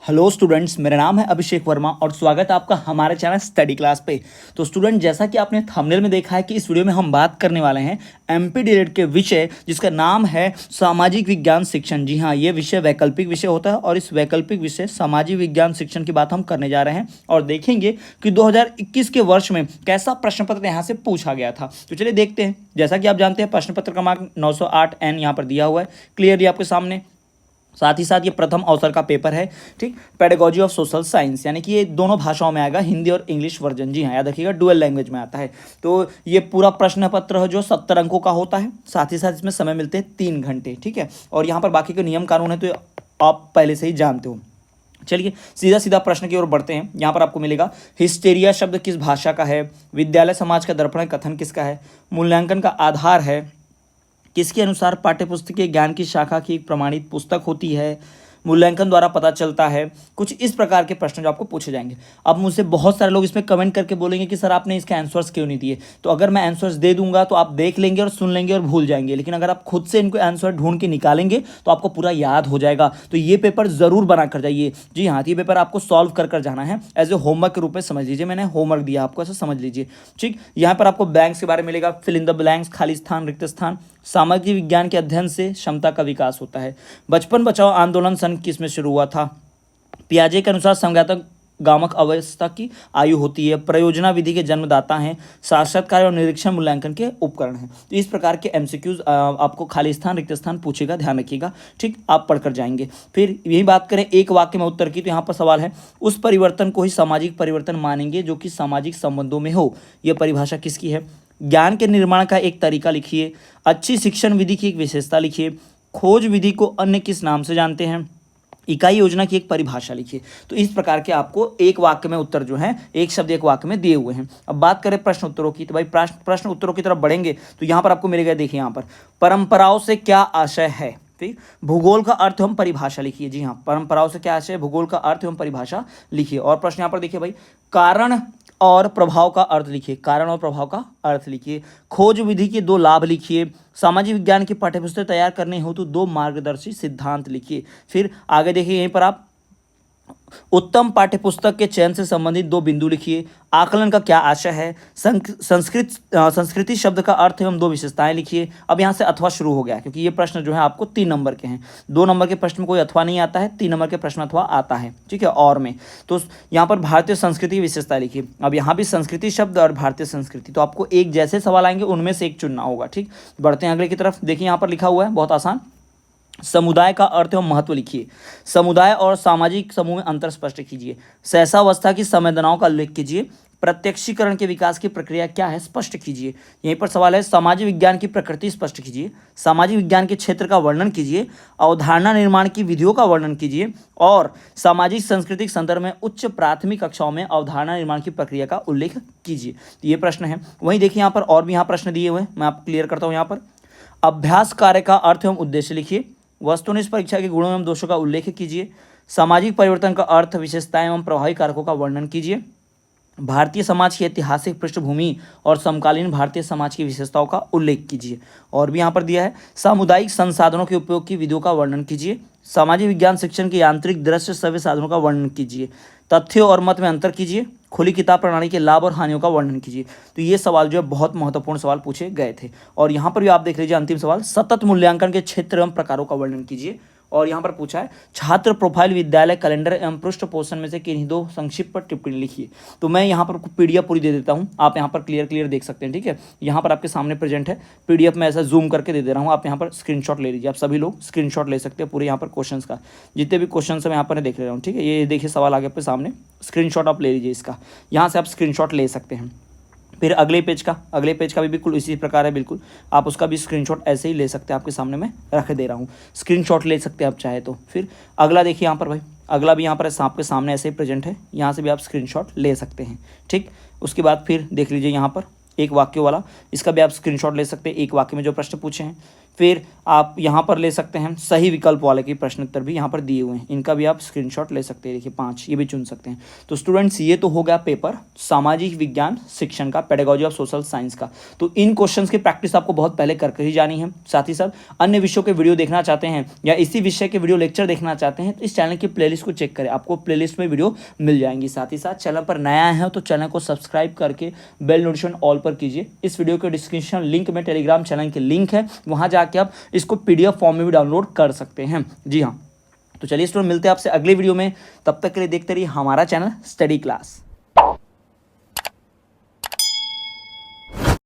Hello students, मेरा नाम है अभिषेक वर्मा और स्वागत है आपका हमारे चैनल स्टडी क्लास पे। तो स्टूडेंट, जैसा कि आपने थंबनेल में देखा है कि इस वीडियो में हम बात करने वाले हैं एमपी डीएलएड के विषय जिसका नाम है सामाजिक विज्ञान शिक्षण। जी हाँ, ये विषय वैकल्पिक विषय होता है और इस वैकल्पिक विषय सामाजिक विज्ञान शिक्षण की बात हम करने जा रहे हैं और देखेंगे कि 2021 के वर्ष में कैसा प्रश्न पत्र यहाँ से पूछा गया था। तो चलिए देखते हैं। जैसा कि आप जानते हैं, प्रश्न पत्र क्रमांक 908 एन यहाँ पर दिया हुआ है क्लियरली आपके सामने। साथ ही साथ ये प्रथम अवसर का पेपर है, ठीक। पेडागोजी ऑफ सोशल साइंस, यानी कि ये दोनों भाषाओं में आएगा, हिंदी और इंग्लिश वर्जन। जी हाँ, याद रखिएगा, डुअल लैंग्वेज में आता है। तो ये पूरा प्रश्न पत्र है जो 70 अंकों का होता है। साथ ही साथ इसमें समय मिलते हैं 3 घंटे, ठीक है। और यहाँ पर बाकी के नियम कानून है तो आप पहले से ही जानते हो। चलिए सीधा सीधा प्रश्न की ओर बढ़ते हैं। यहाँ पर आपको मिलेगा हिस्टेरिया शब्द किस भाषा का है, विद्यालय समाज का दर्पण कथन किसका है, मूल्यांकन का आधार है, किसके अनुसार पाठ्यपुस्तकीय ज्ञान की शाखा की एक प्रमाणित पुस्तक होती है, मूल्यांकन द्वारा पता चलता है। कुछ इस प्रकार के प्रश्न जो आपको पूछे जाएंगे। अब मुझसे बहुत सारे लोग इसमें कमेंट करके बोलेंगे कि सर आपने इसके आंसर्स क्यों नहीं दिए। तो अगर मैं आंसर्स दे दूंगा तो आप देख लेंगे और सुन लेंगे और भूल जाएंगे, लेकिन अगर आप खुद से इनको आंसर ढूंढ के निकालेंगे तो आपको पूरा याद हो जाएगा। तो ये पेपर जरूर बना कर जाइए। जी हाँ, ये पेपर आपको सॉल्व कर जाना है, एज ए होमवर्क के रूप में समझ लीजिए। मैंने होमवर्क दिया आपको, ऐसा समझ लीजिए, ठीक। यहाँ पर आपको ब्लैंक्स के बारे में मिलेगा, फिल इन द ब्लैंक्स, खाली स्थान, रिक्त स्थान। सामाजिक विज्ञान के अध्ययन से क्षमता का विकास होता है। बचपन बचाओ आंदोलन सन किस में शुरू हुआ था। पियाजे के अनुसार समगातक गामक अवस्था की आयु होती है। प्रयोजना विधि के जन्मदाता हैं। साक्षात्कार और निरीक्षण मूल्यांकन के उपकरण हैं। तो इस प्रकार के एमसीक्यूज आपको खाली स्थान, रिक्त स्थान पूछेगा, ध्यान रखिएगा, ठीक। आप पढ़कर जाएंगे। फिर यही बात करें एक वाक्य में उत्तर की, तो यहाँ पर सवाल है, उस परिवर्तन को ही सामाजिक परिवर्तन मानेंगे जो कि सामाजिक संबंधों में हो। यह परिभाषा किसकी है। ज्ञान के निर्माण का एक तरीका लिखिए। अच्छी शिक्षण विधि की एक विशेषता लिखिए। खोज विधि को अन्य किस नाम से जानते हैं। इकाई योजना की एक परिभाषा लिखिए। तो इस प्रकार के आपको एक वाक्य में उत्तर जो है, एक शब्द एक वाक्य में दिए हुए हैं। अब बात करें प्रश्न उत्तरों की, तो भाई प्रश्न उत्तरों की तरफ बढ़ेंगे तो यहाँ पर आपको मिलेगा, देखिए यहाँ पर, परंपराओं से क्या आशय है, ठीक। भूगोल का अर्थ एवं परिभाषा लिखिए। जी हाँ, परंपराओं से क्या आशय है, भूगोल का अर्थ एवं परिभाषा लिखिए। और प्रश्न यहाँ पर देखिए भाई, कारण और प्रभाव का अर्थ लिखिए, कारण और प्रभाव का अर्थ लिखिए। खोज विधि के 2 लाभ लिखिए। सामाजिक विज्ञान की पाठ्यपुस्तक तैयार करने हेतु 2 मार्गदर्शी सिद्धांत लिखिए। फिर आगे देखिए, यहीं पर आप उत्तम पाठ्यपुस्तक के चयन से संबंधित 2 बिंदु लिखिए। आकलन का क्या आशय है। संस्कृति शब्द का अर्थ एवं 2 विशेषताएं लिखिए। अब यहाँ से अथवा शुरू हो गया, क्योंकि ये प्रश्न जो है आपको 3 नंबर के हैं। 2 नंबर के प्रश्न में कोई अथवा नहीं आता है, 3 नंबर के प्रश्न अथवा आता है, ठीक है। और में तो यहाँ पर भारतीय संस्कृति की विशेषताएं लिखिए। अब यहाँ भी संस्कृति शब्द और भारतीय संस्कृति, तो आपको एक जैसे सवाल आएंगे, उनमें से एक चुनना होगा, ठीक। बढ़ते हैं अगले की तरफ। देखिए यहाँ पर लिखा हुआ है, बहुत आसान, समुदाय का अर्थ एवं महत्व लिखिए। समुदाय और सामाजिक समूह में अंतर स्पष्ट कीजिए। सहसावस्था की संवेदनाओं का उल्लेख कीजिए। प्रत्यक्षीकरण के विकास की प्रक्रिया क्या है, स्पष्ट कीजिए। यहीं पर सवाल है, सामाजिक विज्ञान की प्रकृति स्पष्ट कीजिए। सामाजिक विज्ञान के क्षेत्र का वर्णन कीजिए। अवधारणा निर्माण की विधियों का वर्णन कीजिए। और सामाजिक सांस्कृतिक संदर्भ में उच्च प्राथमिक कक्षाओं में अवधारणा निर्माण की प्रक्रिया का उल्लेख कीजिए। तो ये प्रश्न है। वहीं देखिए यहाँ पर और भी यहाँ प्रश्न दिए हुए हैं, मैं आपको क्लियर करता हूँ। यहाँ पर अभ्यास कार्य का अर्थ एवं उद्देश्य लिखिए। वस्तुनिष्ठ परीक्षा के गुणों एवं दोषों का उल्लेख कीजिए। सामाजिक परिवर्तन का अर्थ, विशेषताएं एवं प्रभावी कारकों का वर्णन कीजिए। भारतीय समाज की ऐतिहासिक पृष्ठभूमि और समकालीन भारतीय समाज की विशेषताओं का उल्लेख कीजिए। और भी यहाँ पर दिया है, सामुदायिक संसाधनों के उपयोग की विधियों का वर्णन कीजिए। सामाजिक विज्ञान शिक्षण के यांत्रिक दृश्य श्रव्य साधनों का वर्णन कीजिए। तथ्यों और मत में अंतर कीजिए। खुली किताब प्रणाली के लाभ और हानियों का वर्णन कीजिए। तो ये सवाल जो है बहुत महत्वपूर्ण सवाल पूछे गए थे। और यहाँ पर भी आप देख लीजिए, अंतिम सवाल, सतत मूल्यांकन के क्षेत्र एवं प्रकारों का वर्णन कीजिए। और यहाँ पर पूछा है, छात्र प्रोफाइल, विद्यालय कैलेंडर एवं पृष्ठ पोषण में से किन्हीं 2 संक्षिप्त पर टिप्पणी लिखिए। तो मैं यहाँ पर पीडीएफ पूरी दे देता हूँ, आप यहाँ पर क्लियर देख सकते हैं, ठीक है। यहाँ पर आपके सामने प्रेजेंट है पीडीएफ में, ऐसा जूम करके दे रहा हूँ, आप यहाँ पर स्क्रीनशॉट ले लीजिए। आप सभी लोग स्क्रीनशॉट ले सकते हैं पूरे यहाँ पर क्वेश्चन का, जितने भी क्वेश्चन मैं यहाँ पर देख ले रहा हूँ, ठीक है। ये देखिए सवाल आगे आपके सामने, स्क्रीनशॉट आप ले लीजिए इसका, यहाँ से आप स्क्रीनशॉट ले सकते हैं। फिर अगले पेज का भी बिल्कुल इसी प्रकार है, बिल्कुल आप उसका भी स्क्रीनशॉट ऐसे ही ले सकते हैं, आपके सामने मैं रख दे रहा हूँ, स्क्रीनशॉट ले सकते हैं आप चाहे तो। फिर अगला देखिए यहाँ पर भाई, अगला भी यहाँ पर आपके सामने ऐसे ही प्रेजेंट है, यहाँ से भी आप स्क्रीनशॉट ले सकते हैं, ठीक। उसके बाद फिर देख लीजिए यहाँ पर एक वाक्य वाला, इसका भी आप स्क्रीनशॉट ले सकते हैं, एक वाक्य में जो प्रश्न पूछे हैं। फिर आप यहाँ पर ले सकते हैं सही विकल्प वाले के प्रश्न उत्तर भी यहाँ पर दिए हुए हैं, इनका भी आप स्क्रीनशॉट ले सकते हैं। देखिए 5 ये भी चुन सकते हैं। तो स्टूडेंट्स ये तो हो गया पेपर सामाजिक विज्ञान शिक्षण का, पेडागोजी ऑफ सोशल साइंस का। तो इन क्वेश्चंस की प्रैक्टिस आपको बहुत पहले करके ही जानी है। साथ ही साथ अन्य विषयों के वीडियो देखना चाहते हैं या इसी विषय के वीडियो लेक्चर देखना चाहते हैं तो इस चैनल की प्लेलिस्ट को चेक करें, आपको प्लेलिस्ट में वीडियो मिल जाएंगी। साथ ही साथ चैनल पर नया है तो चैनल को सब्सक्राइब करके बेल नोटिफिकेशन ऑल पर कीजिए। इस वीडियो के डिस्क्रिप्शन लिंक में टेलीग्राम चैनल की लिंक है, वहां जाके आप इसको PDF फॉर्म में भी डाउनलोड कर सकते हैं। जी हाँ, तो चलिए स्टूडेंट मिलते हैं आपसे अगले वीडियो में, तब तक के लिए देखते रहिए हमारा चैनल स्टडी क्लास।